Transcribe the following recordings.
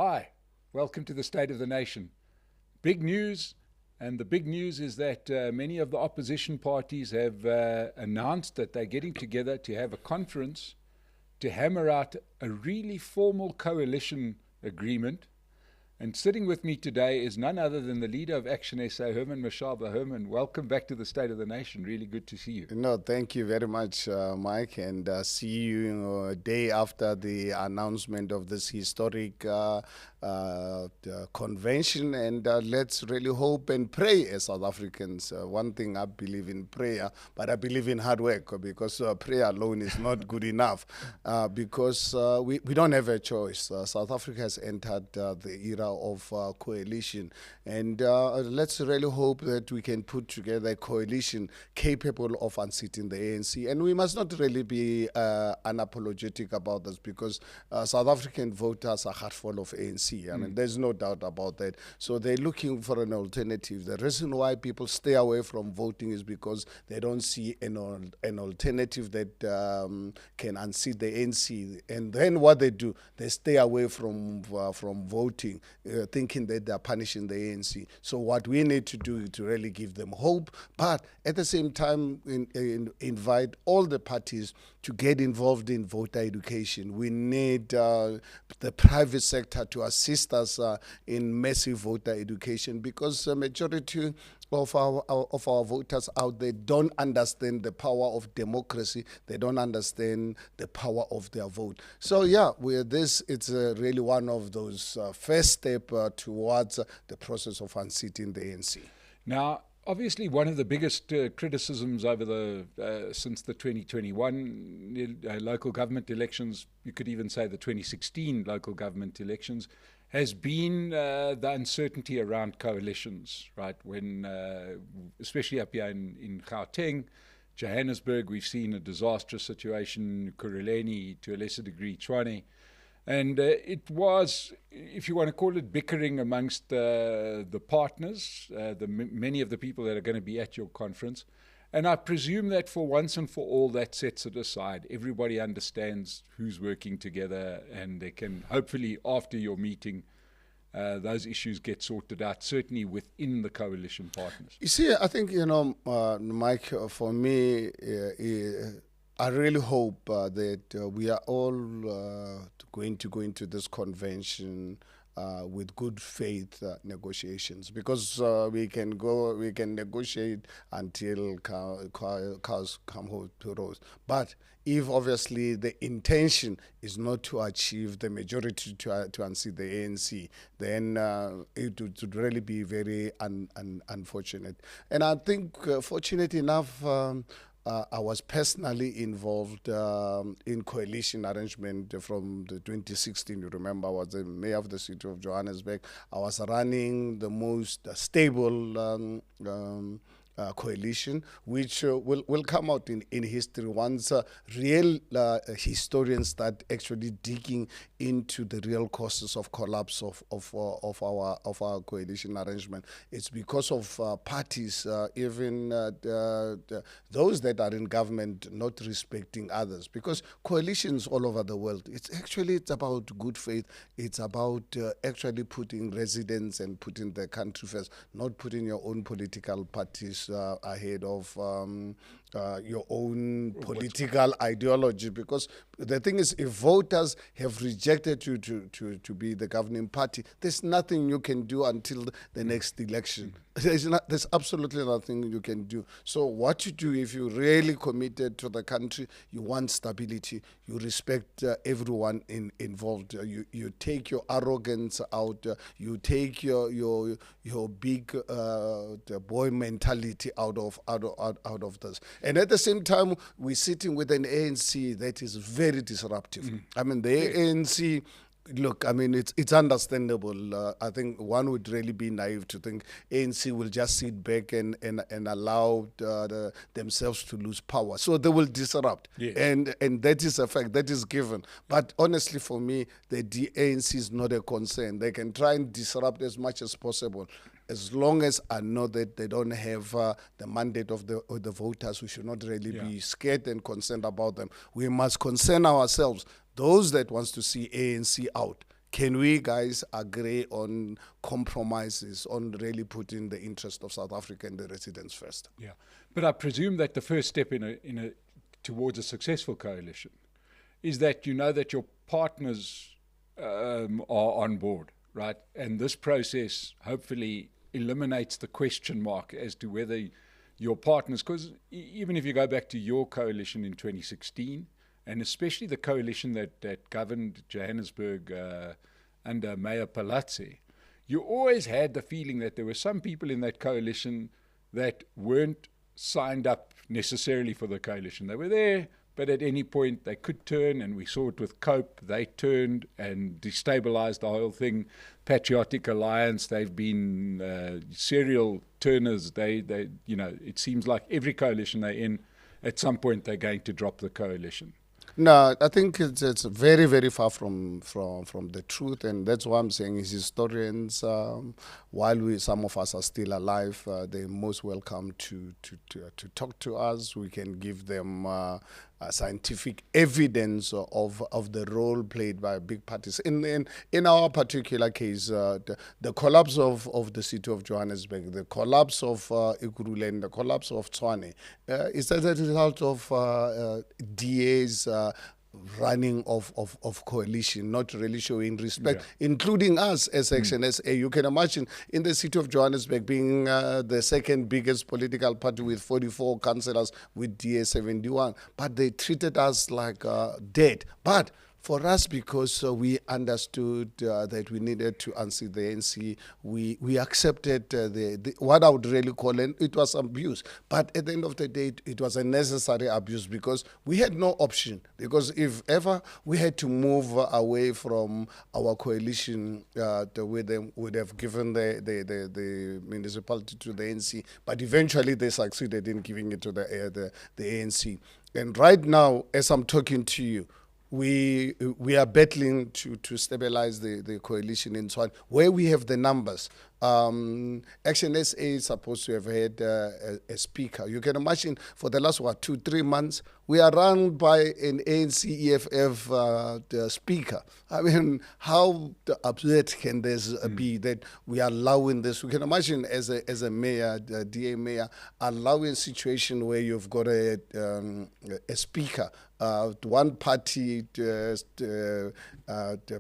Hi, welcome to the State of the Nation. Big news, and the big news is that many of the opposition parties have announced that they're getting together to have a conference to hammer out a really formal coalition agreement. And sitting with me today is none other than the leader of Action SA, Herman Mashaba. Herman, welcome back to the State of the Nation. Really good to see you. No, thank you very much, Mike, and see you a day after the announcement of this historic convention. And let's really hope and pray as South Africans. One thing, I believe in prayer, but I believe in hard work, because prayer alone is not good enough, because we don't have a choice. South Africa has entered the era of coalition, and let's really hope that we can put together a coalition capable of unseating the ANC. And we must not really be unapologetic about this, because South African voters are heart full of ANC. I mean, there's no doubt about that. So they're looking for an alternative. The reason why people stay away from voting is because they don't see an alternative that can unseat the ANC. And then what they do, they stay away from voting, thinking that they're punishing the ANC. So what we need to do is to really give them hope, but at the same time invite all the parties to get involved in voter education. We need the private sector to assist us in massive voter education, because the majority of our voters out there don't understand the power of democracy. They don't understand the power of their vote. So yeah, it's really one of those first step towards the process of unseating the ANC. Now, obviously, one of the biggest criticisms over since the 2021 local government elections, you could even say the 2016 local government elections, has been the uncertainty around coalitions, right? When, especially up here in Gauteng, Johannesburg, we've seen a disastrous situation, Kuruleni, to a lesser degree, Tshwane. And it was, if you want to call it, bickering amongst the partners, many of the people that are going to be at your conference. And I presume that for once and for all, that sets it aside. Everybody understands who's working together, and they can hopefully, after your meeting, those issues get sorted out, certainly within the coalition partners. You see, I think, Mike, for me, I really hope that we are all going to go into this convention with good faith negotiations, because we can negotiate until cows come home to roast. But if obviously the intention is not to achieve the majority to unseat the ANC, then it would really be very unfortunate. And I think, fortunate enough, I was personally involved in coalition arrangement from the 2016. You remember, I was the mayor of the city of Johannesburg. I was running the most stable coalition, which will come out in history once real historians start actually digging into the real causes of collapse of our coalition arrangement. It's because of parties, even those that are in government, not respecting others. Because coalitions all over the world, it's about good faith. It's about actually putting residents and putting the country first, not putting your own political parties ahead of your own political ideology. Because the thing is, if voters have rejected you to be the governing party, there's nothing you can do until the next election. There's absolutely nothing you can do. So what you do, if you're really committed to the country, you want stability, you respect everyone involved, you take your arrogance out, you take your big boy mentality out of this. And at the same time, we're sitting with an ANC that is very disruptive. I mean, the ANC, look, I mean, it's understandable. I think one would really be naive to think ANC will just sit back and allow themselves to lose power. So they will disrupt. Yes. And that is a fact, that is given. But honestly, for me, the ANC is not a concern. They can try and disrupt as much as possible. As long as I know that they don't have the mandate of the voters, we should not really be scared and concerned about them. We must concern ourselves. Those that wants to see ANC out Can we guys agree on compromises on really putting the interest of South Africa and the residents first? Yeah, but I presume that the first step towards a successful coalition is that you know that your partners are on board, right? And this process hopefully eliminates the question mark as to whether your partners, because even if you go back to your coalition in 2016, and especially the coalition that governed Johannesburg under Mayor Palazzi, you always had the feeling that there were some people in that coalition that weren't signed up necessarily for the coalition. They were there, but at any point they could turn, and we saw it with COPE. They turned and destabilized the whole thing. Patriotic Alliance, they've been serial turners. They, you know, it seems like every coalition they're in, at some point they're going to drop the coalition. No, I think it's very, very far from the truth, and that's why I'm saying is historians, while some of us are still alive, they're most welcome to talk to us. We can give them scientific evidence of the role played by big parties. In our particular case, the collapse of the city of Johannesburg, the collapse of Ekurhuleni, the collapse of Tshwane, is as a result of DA's running of coalition, not really showing respect, including us as Action SA. You can imagine in the city of Johannesburg being the second biggest political party with 44 councillors with DA 71, but they treated us like dead. But for us, because we understood that we needed to unseat the ANC, we accepted what I would really call it was abuse. But at the end of the day, it was a necessary abuse because we had no option. Because if ever we had to move away from our coalition, we would have given the municipality to the ANC. But eventually they succeeded in giving it to the ANC. And right now, as I'm talking to you, we are battling to stabilize the coalition in Tshwane, where we have the numbers. Action SA is supposed to have had a speaker. You can imagine for the last, 2-3 months, we are run by an ANC EFF speaker. I mean, how upset can this be that we are allowing this? We can imagine as a mayor, DA mayor, allowing a situation where you've got a speaker, one party the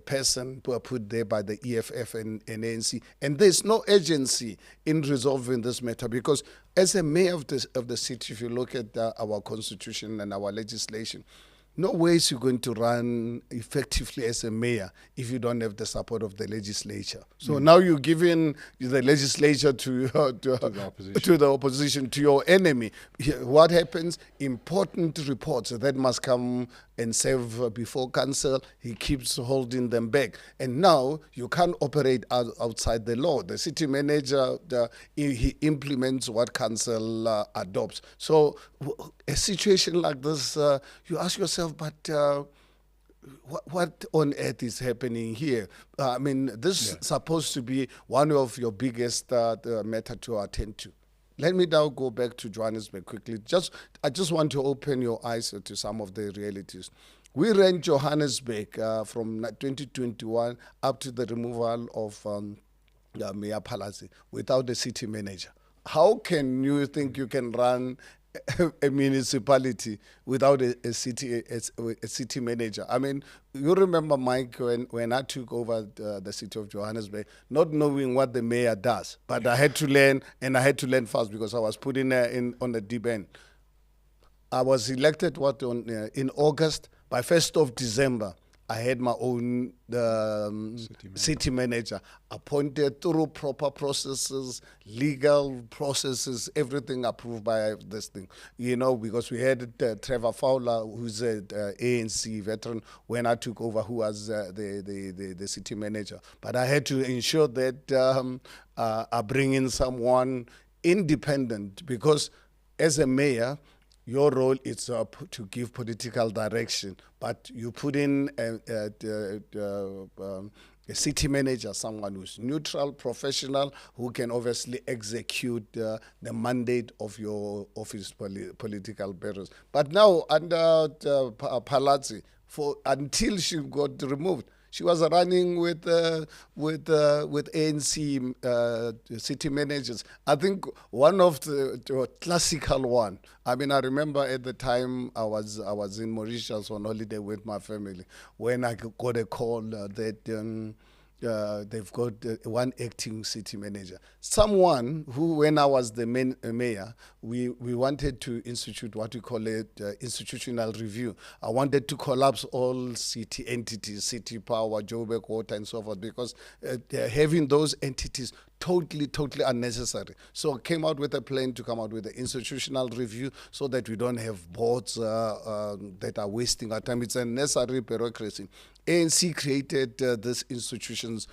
person put there by the EFF and ANC, and there's no urgency in resolving this matter because as a mayor of the city, if you look at our constitution and our legislation, no ways you're going to run effectively as a mayor if you don't have the support of the legislature. So now you're giving the legislature to the opposition, to your enemy. What happens? Important reports that must come and serve before council, he keeps holding them back. And now you can't operate outside the law. The city manager, he implements what council adopts. So a situation like this, you ask yourself, but what on earth is happening here? I mean, this is supposed to be one of your biggest matter to attend to. Let me now go back to Johannesburg quickly. I just want to open your eyes to some of the realities. We ran Johannesburg from 2021 up to the removal of Mayor Palazzi without a city manager. How can you think you can run a municipality without a city manager? I mean, you remember, Mike, when I took over the city of Johannesburg, not knowing what the mayor does, but I had to learn, and I had to learn fast because I was put in on the deep end. I was elected in August. By 1st of December, I had my own city manager appointed through proper processes, legal processes, everything approved by this thing. You know, because we had Trevor Fowler, who's an ANC veteran, when I took over, who was the city manager. But I had to ensure that I bring in someone independent because as a mayor, your role is to give political direction, but you put in a city manager, someone who's neutral, professional, who can obviously execute the mandate of your office political bearers. But now under Palazzi, until she got removed, She was running with ANC city managers. I think one of the classical one. I mean, I remember at the time I was in Mauritius on holiday with my family when I got a call that. They've got one acting city manager. Someone who, when I was the mayor, we wanted to institute what we call it institutional review. I wanted to collapse all city entities, city power, Joburg water, and so forth, because having those entities totally unnecessary. So I came out with a plan to come out with an institutional review so that we don't have boards that are wasting our time. It's a necessary bureaucracy. ANC created these institutions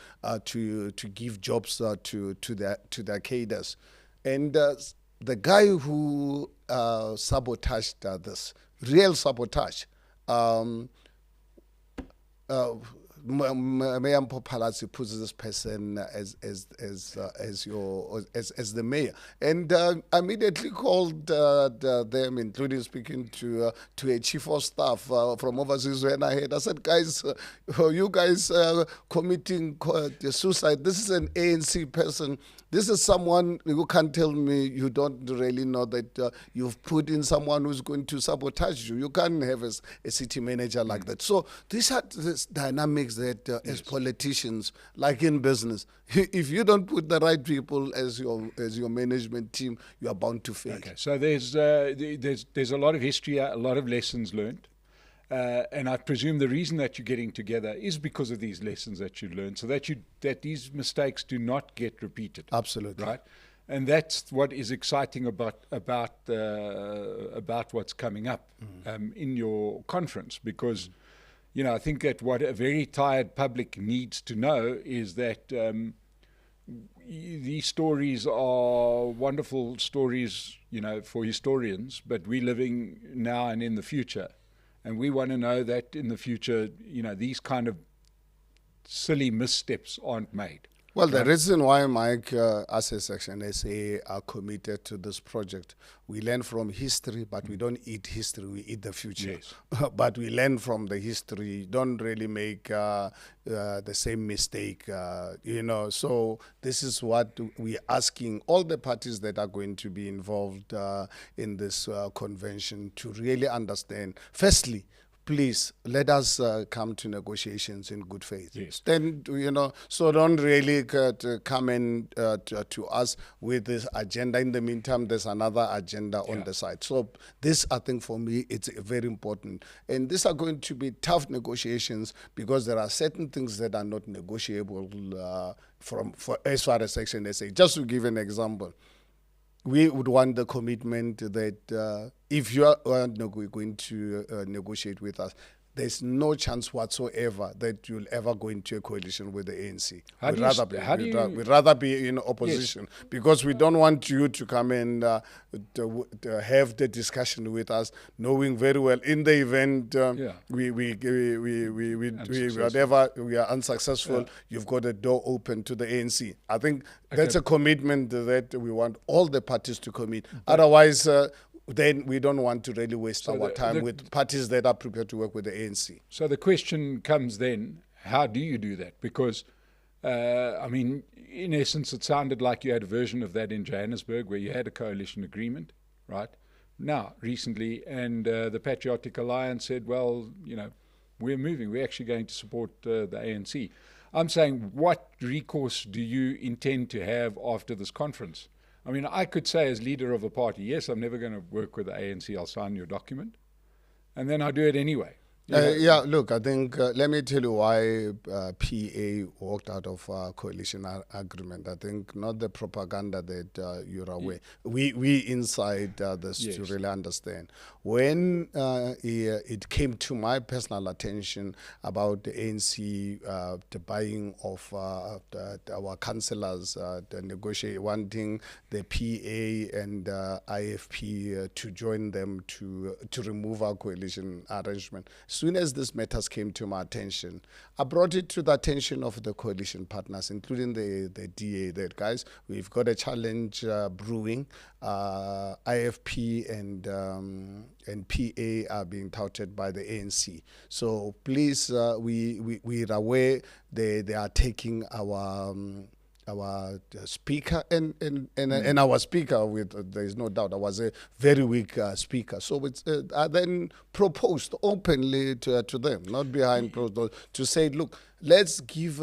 to give jobs to their cadres. And the guy who sabotaged this, real sabotage, Mayor Palazzi puts this person as the mayor, and immediately called them, including speaking to a chief of staff from overseas. When I said, guys, you guys committing suicide. This is an ANC person. This is someone who can't tell me you don't really know that you've put in someone who's going to sabotage you. You can't have a city manager like that. So these are these dynamics that as politicians, like in business, if you don't put the right people as your management team, you are bound to fail. Okay, so there's a lot of history, a lot of lessons learned. And I presume the reason that you're getting together is because of these lessons that you learned, so that these mistakes do not get repeated. Absolutely. Right? And that's what is exciting about what's coming up in your conference, because I think that what a very tired public needs to know is that these stories are wonderful stories, for historians, but we're living now and in the future. And we want to know that in the future, these kind of silly missteps aren't made. Well, the reason why, Mike, us as Section SA are committed to this project, we learn from history, but we don't eat history, we eat the future. Yes. But we learn from the history, don't really make the same mistake, So this is what we're asking all the parties that are going to be involved in this convention to really understand. Firstly, please let us come to negotiations in good faith. Yes. Then, so don't really come in to us with this agenda. In the meantime, there's another agenda on the side. So this, I think, for me, it's very important. And these are going to be tough negotiations because there are certain things that are not negotiable as far as Section SA. Just to give an example, we would want the commitment that if you are going to negotiate with us, there's no chance whatsoever that you'll ever go into a coalition with the ANC. We'd rather be in opposition, because we don't want you to come and to have the discussion with us, knowing very well in the event whatever we are unsuccessful, you've got a door open to the ANC. I think that's a commitment that we want all the parties to commit. Otherwise, then we don't want to really waste our time with parties that are prepared to work with the ANC. So the question comes then, how do you do that? Because, in essence, it sounded like you had a version of that in Johannesburg where you had a coalition agreement, right? Now, recently, and the Patriotic Alliance said, well, we're moving. We're actually going to support the ANC. I'm saying, what recourse do you intend to have after this conference? I could say as leader of a party, yes, I'm never going to work with the ANC, I'll sign your document. And then I'll do it anyway. Look, I think, let me tell you why PA walked out of coalition agreement. I think not the propaganda that you're aware. We inside this to really understand. When it came to my personal attention about the ANC, the buying of our councillors, wanting the PA and IFP to join them to remove our coalition arrangement. soon as these matters came to my attention, I brought it to the attention of the coalition partners, including the DA, that, guys, we've got a challenge brewing. IFP and PA are being touted by the ANC. So please, we're aware they are taking our speaker and our speaker with there is no doubt I was a very weak speaker. So it's I then proposed openly to them, not behind closed doors, to say, look, let's give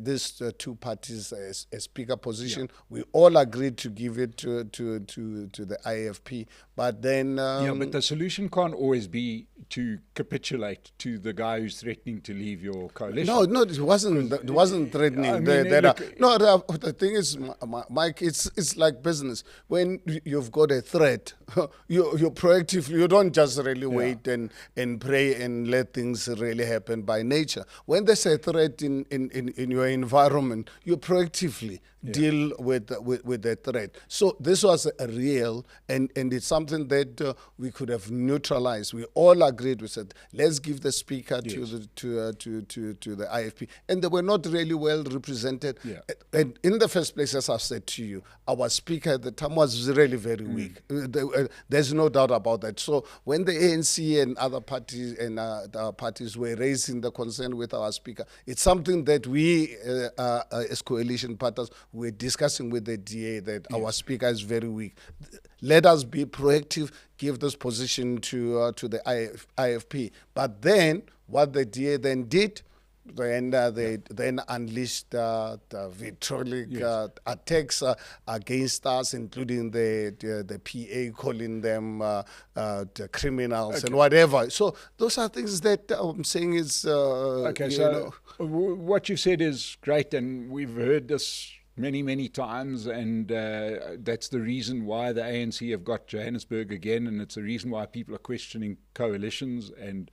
these two parties a speaker position. Yeah. We all agreed to give it to the IFP, but then but the solution can't always be to capitulate to the guy who's threatening to leave your coalition. No, it wasn't threatening. I mean, the thing is, Mike, it's like business. When you've got a threat, you're proactive. You don't just really wait and pray and let things really happen by nature. When there's a threat in your environment, you proactively deal with the threat. So this was a real, and it's something that we could have neutralized. We all agreed. We said, let's give the speaker to the IFP, and they were not really well represented. Yeah. And in the first place, as I've said to you, our speaker at the time was really very weak. There's no doubt about that. So when the ANC and other parties and our parties were raising the concern with our speaker, it's something that we, as coalition partners, we're discussing with the DA that our speaker is very weak. Let us be proactive, give this position to the IFP. But then, what the DA then did, they then unleashed the vitriolic attacks against us, including the PA calling them the criminals and whatever. So those are things that I'm saying is what you said is great, and we've heard this many times, and that's the reason why the ANC have got Johannesburg again, and it's the reason why people are questioning coalitions and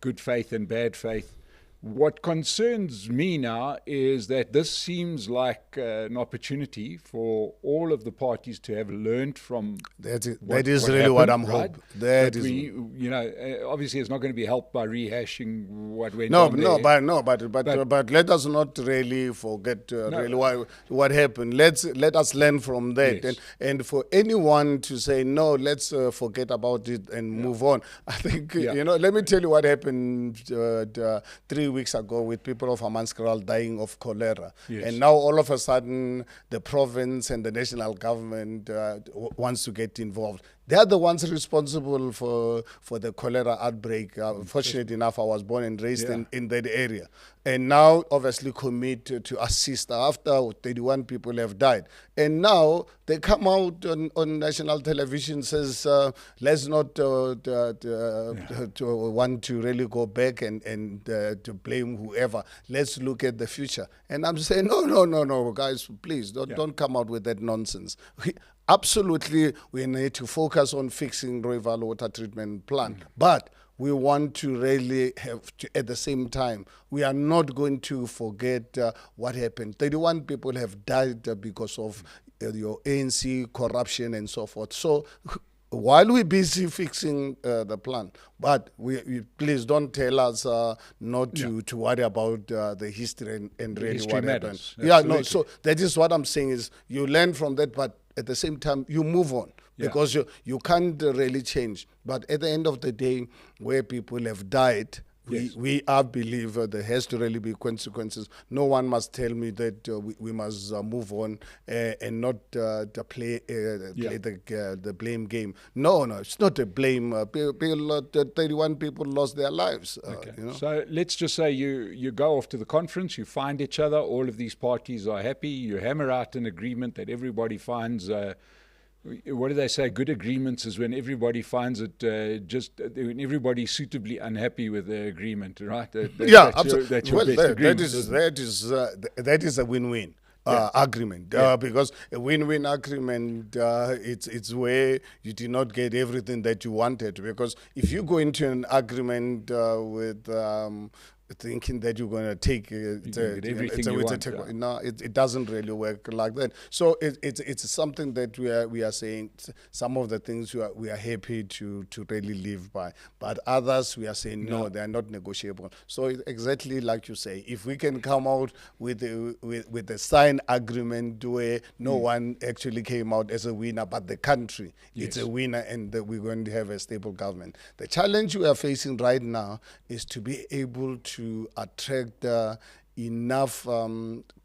good faith and bad faith. What concerns me now is that this seems like an opportunity for all of the parties to have learned from that is really what I'm hoping. Obviously it's not going to be helped by rehashing what went on. But let us not really forget really what happened. Let us learn from that, and for anyone to say no, let's forget about it and move on. I think let me tell you what happened 3 weeks ago with people of Hammanskraal dying of cholera. Yes. And now all of a sudden the province and the national government wants to get involved. They are the ones responsible for the cholera outbreak. Fortunately enough, I was born and raised in that area. And now, obviously, commit to assist after 31 people have died. And now they come out on national television, says, let's not to want to really go back and to blame whoever. Let's look at the future. And I'm saying, no, guys, please, don't come out with that nonsense. Absolutely, we need to focus on fixing river water treatment plant. But we want to really have to, at the same time, we are not going to forget what happened. 31 people have died because of your ANC corruption and so forth. So while we're busy fixing the plant, but we please don't tell us not to worry about the history and really history what matters. happened. So that is what I'm saying is you learn from that, but at the same time you move on. Because you can't really change. But at the end of the day, where people have died, we believe there has to really be consequences. No one must tell me that we must move on and not play the blame game. No, it's not a blame. 31 people lost their lives. So let's just say you go off to the conference, you find each other, all of these parties are happy, you hammer out an agreement that everybody finds what do they say? Good agreements is when everybody finds it when everybody's suitably unhappy with the agreement, right? Absolutely. That's your best agreement. That is a win-win. Agreement because a win-win agreement it's where you did not get everything that you wanted, because if you go into an agreement with thinking that you're going to take everything you want. No, it doesn't really work like that. So it's something that we are saying. Some of the things we are happy to really live by, but others we are saying no, they are not negotiable. So exactly like you say, if we can come out with a signed agreement where no one actually came out as a winner, but the country it's a winner, and we're going to have a stable government. The challenge we are facing right now is to be able to attract enough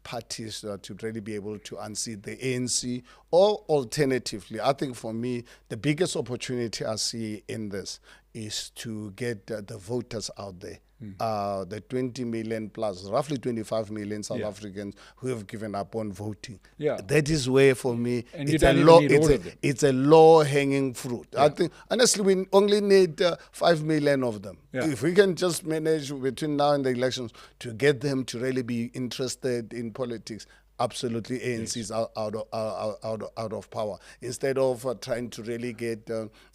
parties to really be able to unseat the ANC, or alternatively, I think for me, the biggest opportunity I see in this is to get the voters out there. The 20 million plus, roughly 25 million South Africans who have given up on voting. That is where, for me, and it's a low-hanging fruit. I think, honestly, we only need 5 million of them. If we can just manage between now and the elections to get them to really be interested in politics, absolutely, ANC is out of power. Instead of trying to really get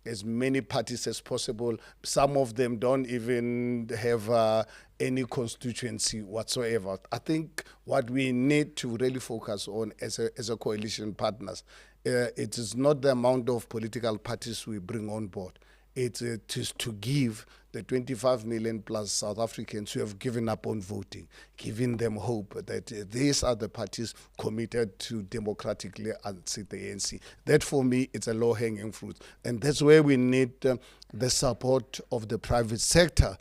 as many parties as possible, some of them don't even have any constituency whatsoever. I think what we need to really focus on as a coalition partners, it is not the amount of political parties we bring on board. It is to give the 25 million plus South Africans who have given up on voting, giving them hope that these are the parties committed to democratically unseat the ANC. That, for me, it's a low-hanging fruit. And that's where we need the support of the private sector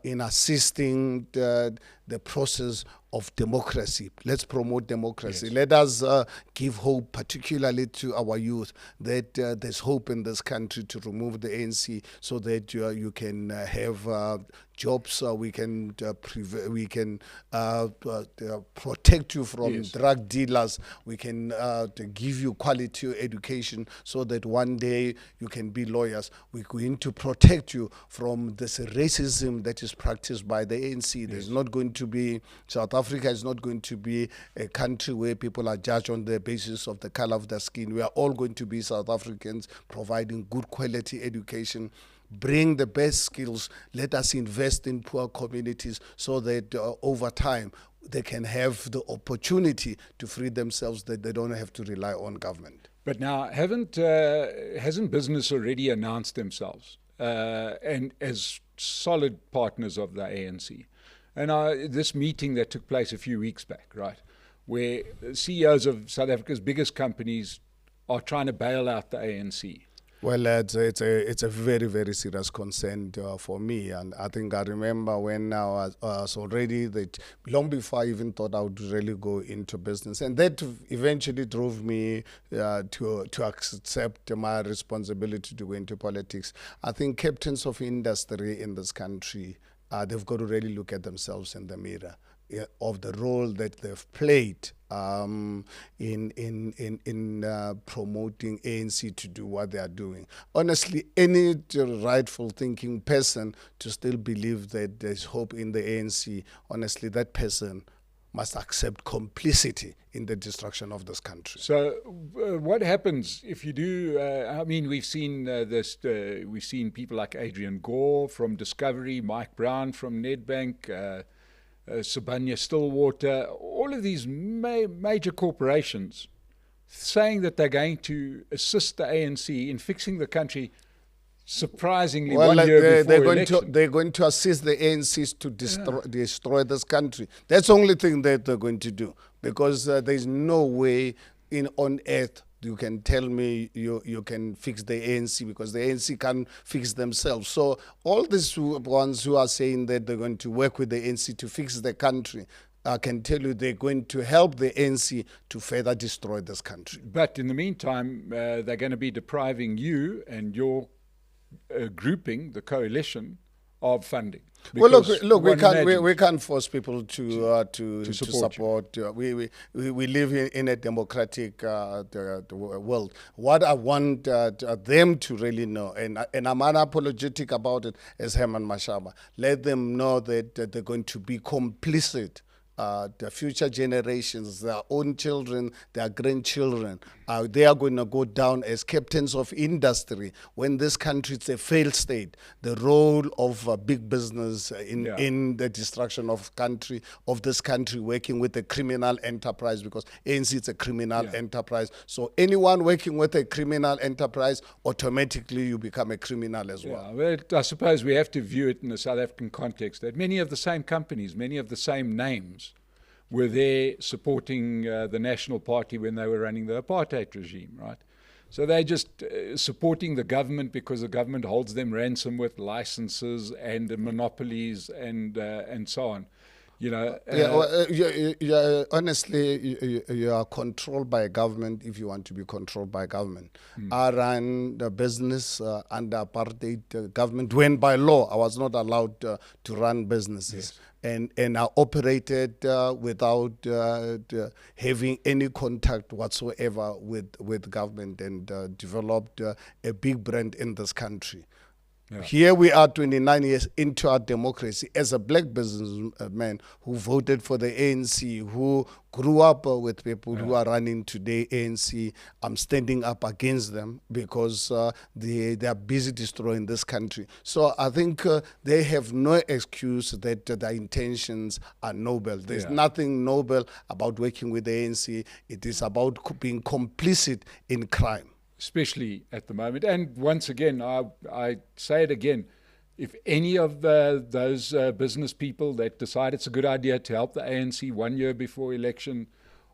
in assisting the process of democracy. Let's promote democracy. Let us give hope, particularly to our youth, that there's hope in this country to remove the ANC so that you can have jobs. We can protect you from drug dealers. We can give you quality education so that one day you can be lawyers. We're going to protect you from this racism that is practiced by the ANC. There's not going to be, South Africa is not going to be a country where people are judged on the basis of the color of their skin. We are all going to be South Africans providing good quality education. Bring the best skills. Let us invest in poor communities so that over time they can have the opportunity to free themselves, that they don't have to rely on government. But now, hasn't business already announced themselves and as solid partners of the ANC? And this meeting that took place a few weeks back, right, where CEOs of South Africa's biggest companies are trying to bail out the ANC. Well, it's a very, very serious concern for me. And I think I remember when I was already, long before I even thought I would really go into business. And that eventually drove me to accept my responsibility to go into politics. I think captains of industry in this country, they've got to really look at themselves in the mirror of the role that they've played in promoting ANC to do what they are doing. Honestly, any rightful thinking person to still believe that there's hope in the ANC, honestly, that person must accept complicity in the destruction of this country. So what happens if you do, I mean, we've seen we've seen people like Adrian Gore from Discovery, Mike Brown from Nedbank, Sibanye Stillwater, all of these major corporations saying that they're going to assist the ANC in fixing the country, surprisingly, 1 year before election. They're going to assist the ANCs to destroy this country. That's the only thing that they're going to do, because there's no way on earth you can tell me you can fix the ANC, because the ANC can't fix themselves. So all these ones who are saying that they're going to work with the ANC to fix the country, I can tell you they're going to help the ANC to further destroy this country. But in the meantime, they're going to be depriving you and your grouping, the coalition, of funding. Well, look, we can't force people to support. We live in a democratic world. What I want them to really know, and I'm unapologetic about it, as Herman Mashaba, let them know that they're going to be complicit the future generations, their own children, their grandchildren, they are going to go down as captains of industry when this country is a failed state. The role of big business in the destruction of this country, working with a criminal enterprise, because ANC is a criminal enterprise. So anyone working with a criminal enterprise, automatically you become a criminal as well. Well, I suppose we have to view it in the South African context that many of the same companies, many of the same names were there supporting the National Party when they were running the apartheid regime, right? So they're just supporting the government because the government holds them ransom with licenses and monopolies and so on. You know, honestly, you are controlled by government if you want to be controlled by government. I ran the business under apartheid government when by law I was not allowed to run businesses. Yes. And I operated without having any contact whatsoever with government, and developed a big brand in this country. Yeah. Here we are 29 years into our democracy as a black businessman who voted for the ANC, who grew up with people who are running today ANC. I'm standing up against them because they are busy destroying this country. So I think they have no excuse that their intentions are noble. There's nothing noble about working with the ANC. It is about being complicit in crime. Especially at the moment. And once again, I say it again, if any of those business people that decide it's a good idea to help the ANC 1 year before election,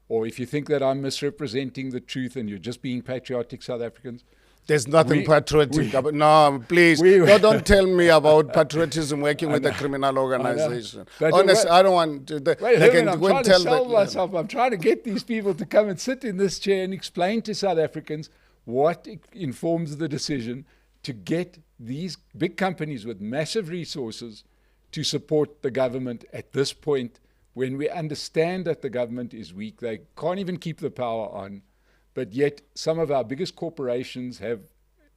or if you think that I'm misrepresenting the truth and you're just being patriotic South Africans, there's nothing patriotic about. No, please, don't tell me about patriotism working with a criminal organization. Honestly, I don't want to. Herman, I'm trying to sell myself. I'm trying to get these people to come and sit in this chair and explain to South Africans what informs the decision to get these big companies with massive resources to support the government at this point when we understand that the government is weak. They can't even keep the power on, but yet some of our biggest corporations have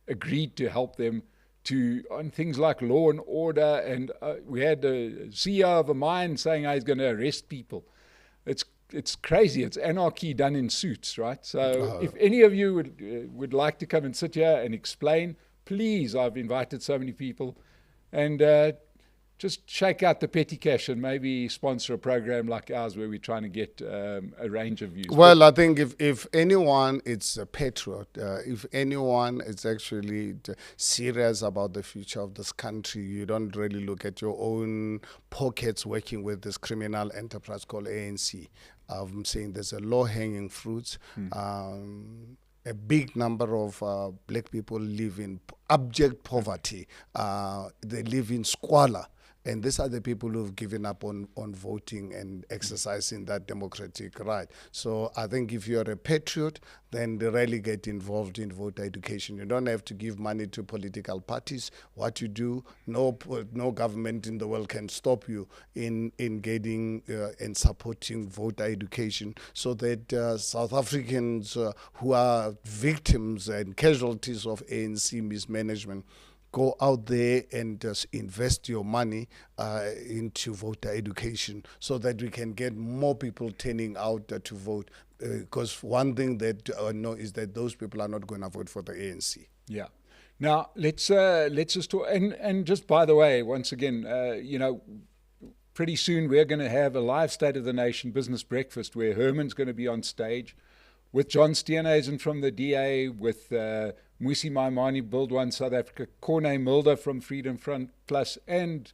agreed to help them on things like law and order. And we had a CEO of a mine saying he's going to arrest people. It's crazy. It's anarchy done in suits, right? So if any of you would like to come and sit here and explain, please, I've invited so many people, and just shake out the petty cash and maybe sponsor a program like ours where we're trying to get a range of views. Well, I think if anyone is a patriot, if anyone is actually serious about the future of this country, you don't really look at your own pockets working with this criminal enterprise called ANC. I'm saying there's a low-hanging fruits. A big number of black people live in abject poverty. They live in squalor. And these are the people who've given up on voting and exercising that democratic right. So I think if you're a patriot, then they rarely get involved in voter education. You don't have to give money to political parties. What you do, no government in the world can stop you in getting and supporting voter education, so that South Africans who are victims and casualties of ANC mismanagement go out there and just invest your money into voter education so that we can get more people turning out to vote. Because one thing that I know is that those people are not going to vote for the ANC. Yeah. Now, let's just talk. And just by the way, once again, pretty soon we're going to have a live State of the Nation business breakfast where Herman's going to be on stage with John Steenhuisen from the DA, with Musi Maimane, Build One South Africa, Corne Mulder from Freedom Front Plus, and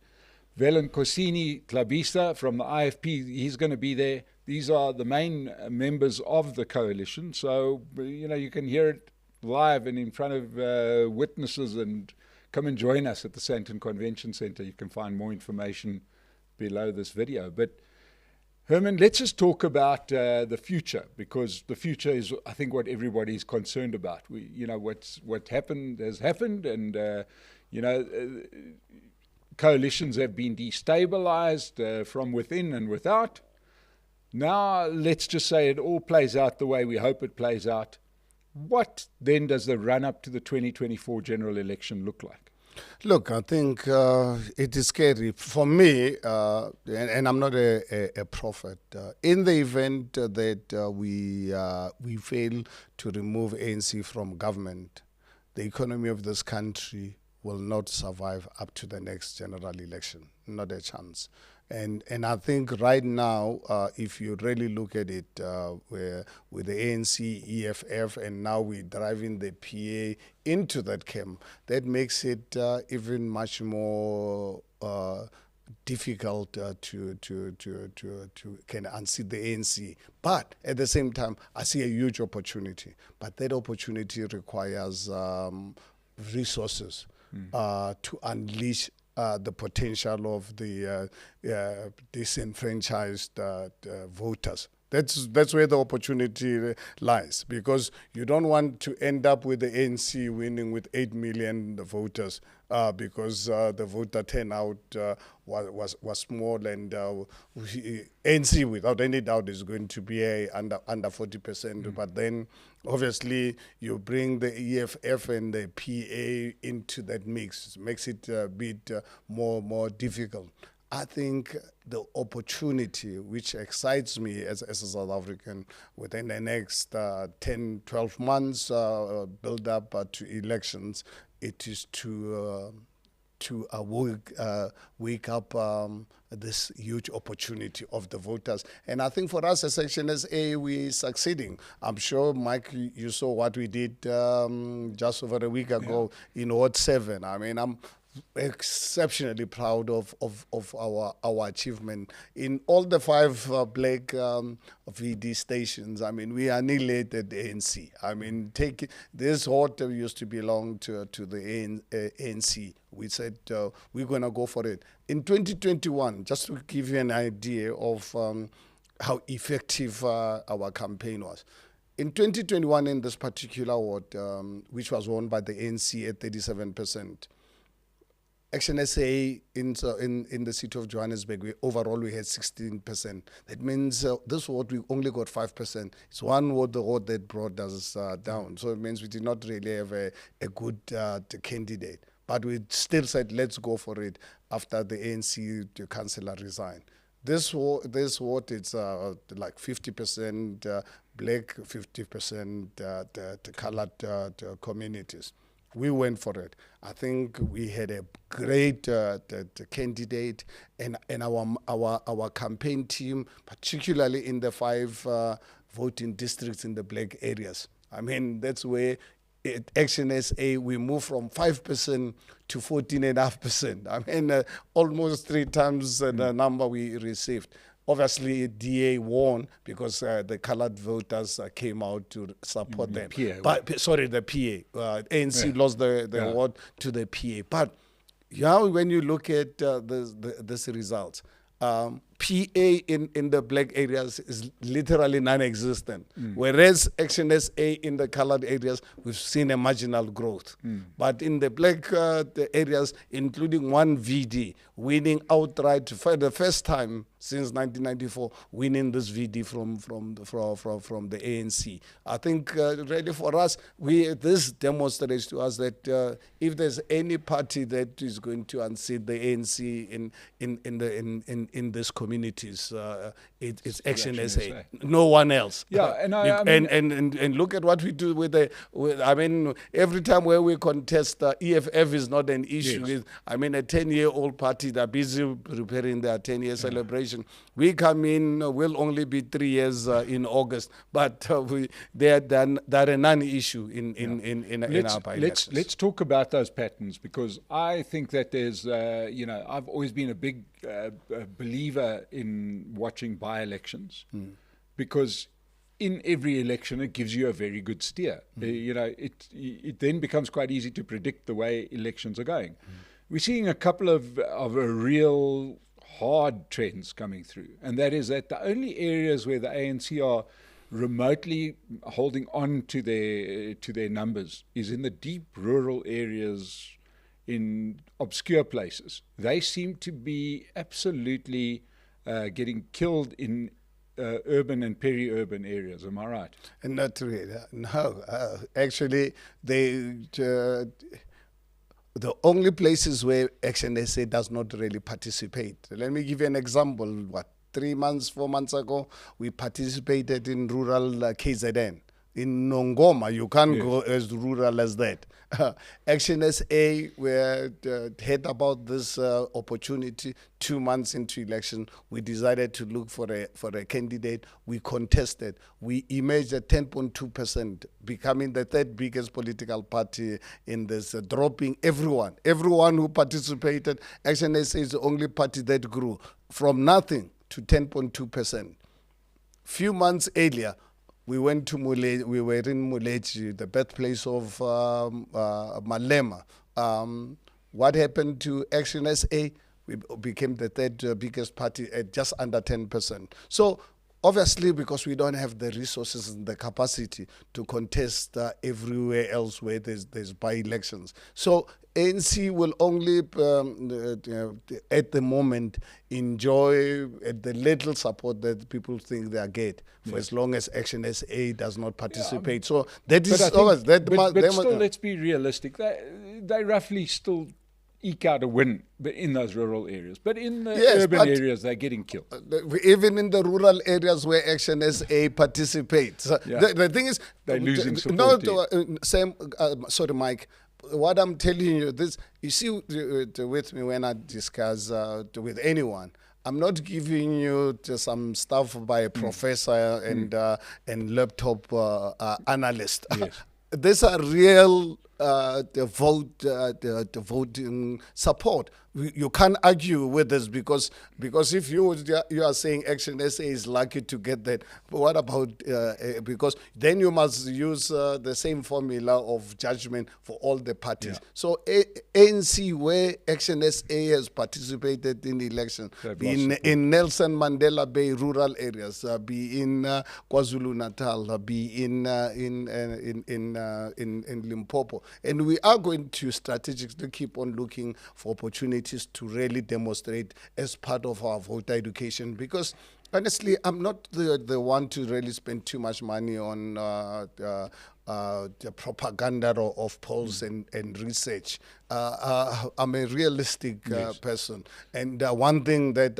Velen Kosini Tlabisa from the IFP. He's going to be there. These are the main members of the coalition. So, you can hear it live and in front of witnesses, and come and join us at the Sandton Convention Centre. You can find more information below this video. But Herman, let's just talk about the future, because the future is, I think, what everybody is concerned about. What happened has happened, and coalitions have been destabilized from within and without. Now, let's just say it all plays out the way we hope it plays out. What then does the run-up to the 2024 general election look like? Look, I think it is scary for me, and I'm not a prophet. In the event that we fail to remove ANC from government, the economy of this country will not survive up to the next general election. Not a chance. And I think right now, if you really look at it, where with the ANC, EFF, and now we're driving the PA into that camp, that makes it even much more difficult to can unseat the ANC. But at the same time, I see a huge opportunity. But that opportunity requires resources to unleash the potential of the disenfranchised voters. That's where the opportunity lies, because you don't want to end up with the ANC winning with 8 million voters, because the voter turnout was small, and ANC, without any doubt, is going to be under 40%. But then, obviously, you bring the EFF and the PA into that mix, makes it a bit more difficult. I think the opportunity which excites me as a South African within the next 10, 12 months build up to elections, it is to wake up this huge opportunity of the voters. And I think for us as Section SA, we're succeeding. I'm sure, Mike, you saw what we did just over a week ago in Ward 7. I mean, I'm exceptionally proud of our achievement in all the 5 black VD stations. I mean, we annihilated the ANC. I mean, this ward used to belong to the ANC. We said we're going to go for it. In 2021, just to give you an idea of how effective our campaign was. In 2021, in this particular ward, which was won by the ANC at 37%, Action SA in the city of Johannesburg, overall we had 16%. That means this ward we only got 5%. It's one ward, the ward that brought us down. So it means we did not really have a good candidate. But we still said, let's go for it after the ANC councillor resigned. This ward, it's like 50% black, 50% the colored communities. We went for it. I think we had a great candidate, and our campaign team, particularly in the 5 voting districts in the black areas. I mean, that's where at Action SA we moved from 5% to 14.5%. I mean, almost 3 times the number we received. Obviously, DA won because the colored voters came out to support them. PA. But the PA. ANC lost the award to the PA. But when you look at this results, PA in the black areas is literally non-existent. Whereas Action SA in the colored areas, we've seen a marginal growth. But in the black the areas, including one VD, winning outright for the first time since 1994, winning this VD from the ANC. I think really for us, this demonstrates to us that if there's any party that is going to unseat the ANC in these communities, it's Action SA. No one else. Yeah, and look at what we do with I mean, every time where we contest, EFF is not an issue. Yes. I mean, a 10-year-old party, they're busy preparing their 10-year celebration. We come in, we'll only be 3 years in August, but they're a non-issue in our by-elections. Let's talk about those patterns, because I think that there's, I've always been a big believer in watching by-elections, because in every election it gives you a very good steer. It then becomes quite easy to predict the way elections are going. We're seeing a couple of real hard trends coming through, and that is that the only areas where the ANC are remotely holding on to their numbers is in the deep rural areas, in obscure places. They seem to be absolutely getting killed in urban and peri-urban areas. Am I right? Not really. No, actually, they. the only places where Action SA does not really participate. Let me give you an example. 3 months, 4 months ago, we participated in rural KZN. In Nongoma, you can't go as rural as that. Action SA heard about this opportunity 2 months into election. We decided to look for a candidate. We contested. We emerged at 10.2%, becoming the third biggest political party in this, dropping everyone. Everyone who participated. Action SA is the only party that grew from nothing to 10.2%. Few months earlier, we went to Mule. We were in Muleji, the birthplace of Malema. What happened to Action SA? We became the third biggest party at just under 10%. So obviously, because we don't have the resources and the capacity to contest everywhere else where there's by-elections. So ANC will only, at the moment, enjoy the little support that people think they get for as long as Action SA does not participate. So that is always that. But still, let's be realistic. They roughly still eke out a win in those rural areas. But in the urban areas, they're getting killed. Even in the rural areas where Action SA participates. The thing is, they're losing support. Sorry, Mike. What I'm telling you, you see with me when I discuss with anyone, I'm not giving you some stuff by a professor and laptop analyst. Yes. These are real voting support. You can't argue with this because if you are saying Action SA is lucky to get that, but what about because then you must use the same formula of judgment for all the parties. Yeah. So ANC, where Action SA has participated in the election, be in Nelson Mandela Bay rural areas, be in KwaZulu Natal, be in Limpopo, and we are going to strategically keep on looking for opportunities to really demonstrate as part of our voter education, because honestly, I'm not the one to really spend too much money on the propaganda of polls and research. I'm a realistic person, and one thing that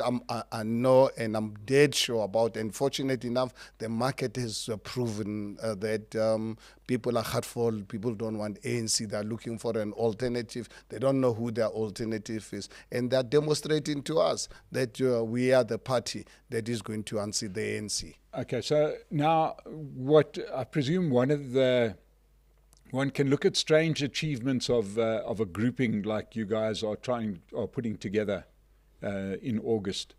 I know and I'm dead sure about, and fortunate enough, the market has proven that people are hurtful. People don't want ANC. They're looking for an alternative. They don't know who their alternative is, and they're demonstrating to us that we are the party that is going to unseat the ANC. Okay, so now what I presume one can look at strange achievements of a grouping like you guys are putting together in August,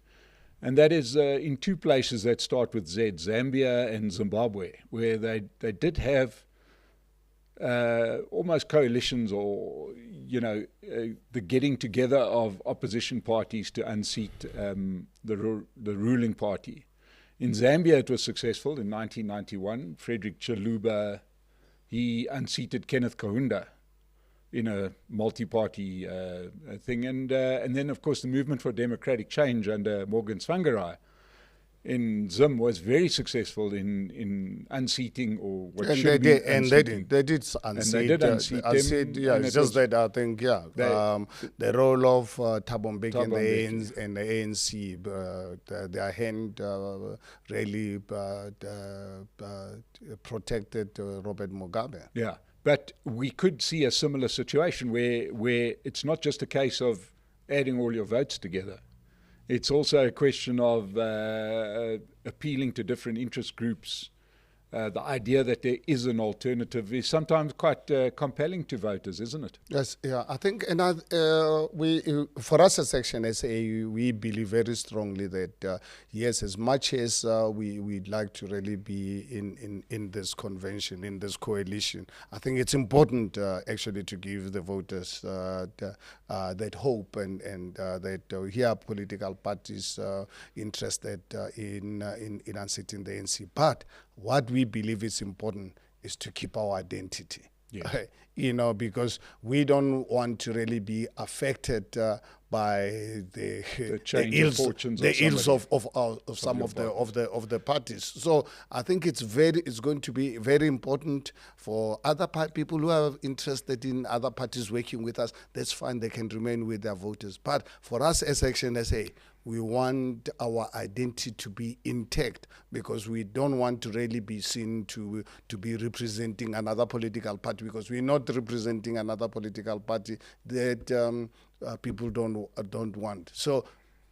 and that is in two places that start with Z, Zambia and Zimbabwe, where they did have almost coalitions, or the getting together of opposition parties to unseat the ruling party. In Zambia, it was successful in 1991. Frederick Chiluba, he unseated Kenneth Kaunda in a multi-party thing. And then, of course, the Movement for Democratic Change under Morgan Tsvangirai in Zim was very successful in unseating, or what and should they be and unseating. they did unseat. And they did unseat them. Yeah, it's just that I think, the role of Thabo Mbeki and the ANC, their hand really protected Robert Mugabe. Yeah, but we could see a similar situation where it's not just a case of adding all your votes together. It's also a question of appealing to different interest groups. The idea that there is an alternative is sometimes quite compelling to voters, isn't it? Yes, yeah. I think, and for us as Action SA, we believe very strongly that yes, as much as we'd like to really be in this convention, in this coalition, I think it's important actually to give the voters that hope and that we hear political parties interested in unseating the ANC. But what we believe is important is to keep our identity. Yes. Because we don't want to really be affected by The the change of fortunes of ills somebody. of some of the parties. So I think it's going to be very important for other people who are interested in other parties working with us. That's fine; they can remain with their voters. But for us as Action SA, we want our identity to be intact, because we don't want to really be seen to be representing another political party, because we're not representing another political party that people don't want. So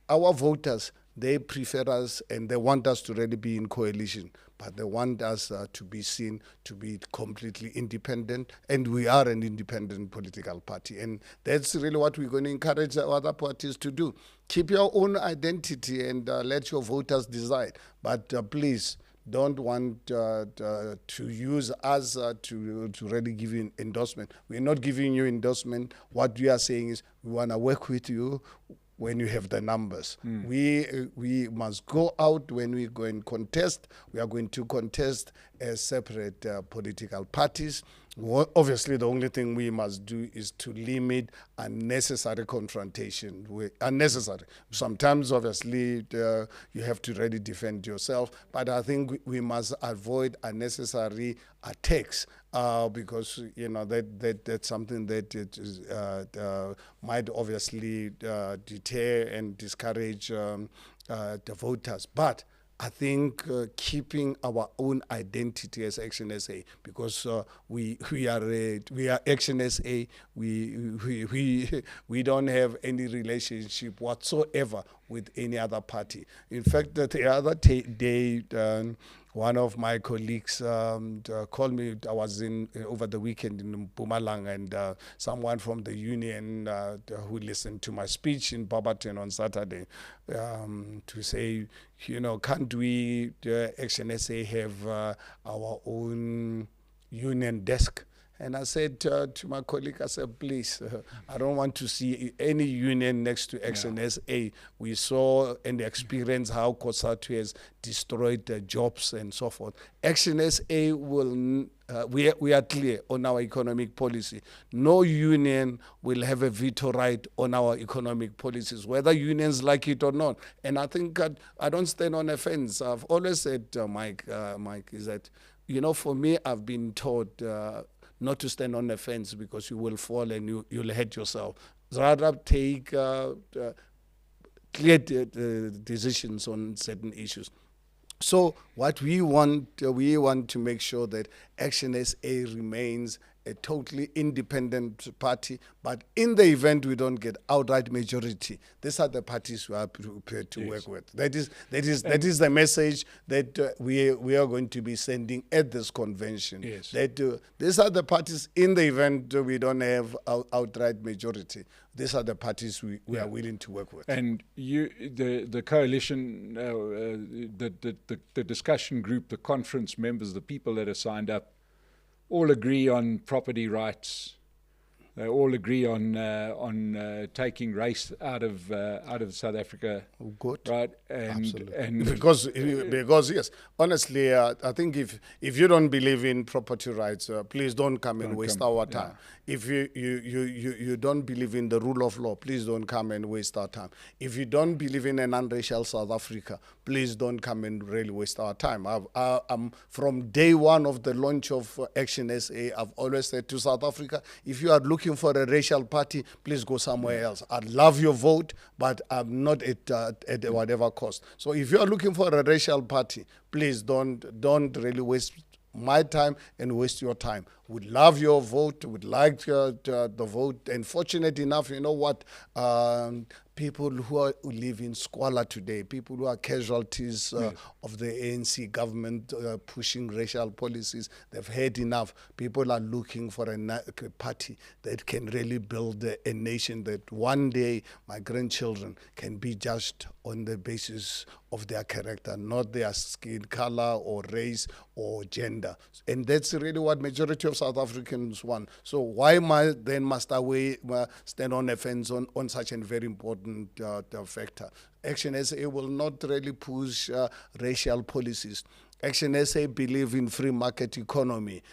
our voters, they prefer us and they want us to really be in coalition, but they want us to be seen to be completely independent, and we are an independent political party. And that's really what we're going to encourage the other parties to do. Keep your own identity and let your voters decide. But please, don't want to use us to really give you endorsement. We're not giving you endorsement. What we are saying is we want to work with you when you have the numbers. We must go out when we go and contest. We are going to contest as separate political parties. Obviously, the only thing we must do is to limit unnecessary confrontation. Unnecessary. Sometimes, obviously, you have to really defend yourself, but I think we must avoid unnecessary attacks because that's something that might obviously deter and discourage the voters. But I think keeping our own identity as Action SA, because we are Action SA. We don't have any relationship whatsoever with any other party. In fact, the other day, one of my colleagues called me. I was over the weekend in Mpumalanga, and someone from the union who listened to my speech in Barberton on Saturday to say, can't we, Action SA, have our own union desk? And I said to my colleague, I said, please, I don't want to see any union next to Action SA. We saw and experienced how COSATU has destroyed jobs and so forth. Action SA will, we are clear on our economic policy. No union will have a veto right on our economic policies, whether unions like it or not. And I think I don't stand on a fence. I've always said, Mike, is that, for me, I've been taught not to stand on the fence, because you will fall and you'll hurt yourself. Rather take clear decisions on certain issues. So what we want to make sure that Action SA remains a totally independent party, but in the event we don't get outright majority, these are the parties we are prepared to work with. That is the message that we are going to be sending at this convention. Yes. That these are the parties, in the event we don't have outright majority, these are the parties we are willing to work with. And the coalition, the discussion group, the conference members, the people that are signed up, all agree on property rights. They all agree on taking race out of South Africa. Good. Right. Absolutely. And because yes, honestly, I think if you don't believe in property rights, please don't come and waste our time. If you don't believe in the rule of law, please don't come and waste our time. If you don't believe in an unracial South Africa, please don't come and really waste our time. I'm from day one of the launch of Action SA, I've always said to South Africa, if you are looking for a racial party, please go somewhere else. I'd love your vote, but I'm not at whatever cost. So if you are looking for a racial party, please don't really waste my time and waste your time. Would love your vote, would like the vote. And fortunate enough, you know what, people who live in squalor today, people who are casualties of the ANC government pushing racial policies, they've had enough. People are looking for a party that can really build a nation that one day my grandchildren can be judged on the basis of their character, not their skin color or race or gender. And that's really what majority of South Africans want. So why must I stand on a fence on such a very important factor? Action SA will not really push racial policies. Action SA believe in free market economy.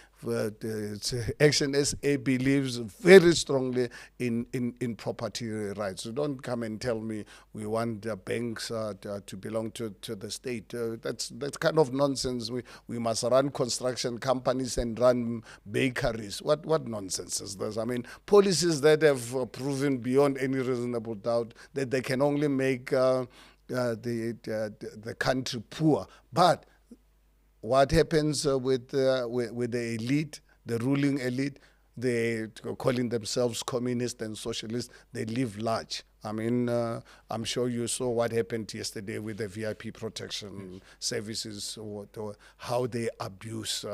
Action SA believes very strongly in property rights. So don't come and tell me we want the banks to belong to the state. That's kind of nonsense. We must run construction companies and run bakeries. What nonsense is this? I mean, policies that have proven beyond any reasonable doubt that they can only make the country poor. But what happens with the elite, the ruling elite? They calling themselves communist and socialist. They live large. I mean, I'm sure you saw what happened yesterday with the VIP protection services, or how they abuse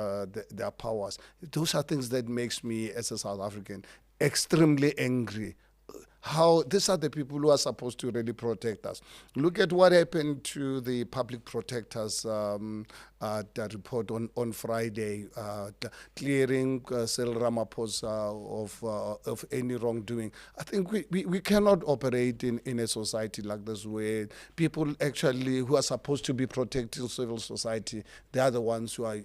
their powers. Those are things that makes me, as a South African, extremely angry. How these are the people who are supposed to really protect us. Look at what happened to the public protectors that report on Friday, clearing Cyril Ramaphosa of any wrongdoing. I think we cannot operate in a society like this where people actually who are supposed to be protecting civil society, they are the ones who are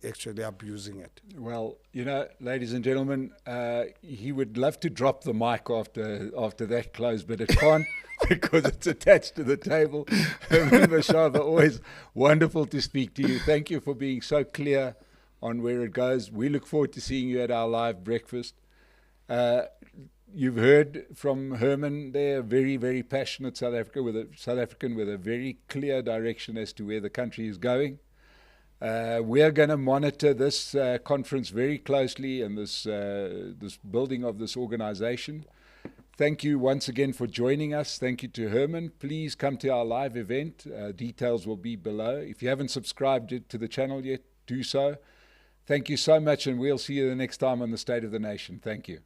actually abusing it. Well, you know, ladies and gentlemen, he would love to drop the mic after that close, but it can't because it's attached to the table. Herman Mashaba, always wonderful to speak to you. Thank you for being so clear on where it goes. We look forward to seeing you at our live breakfast. You've heard from Herman there, very, very passionate South African with a very clear direction as to where the country is going. We're going to monitor this conference very closely and this building of this organization. Thank you once again for joining us. Thank you to Herman. Please come to our live event. Details will be below. If you haven't subscribed to the channel yet, do so. Thank you so much, and we'll see you the next time on the State of the Nation. Thank you.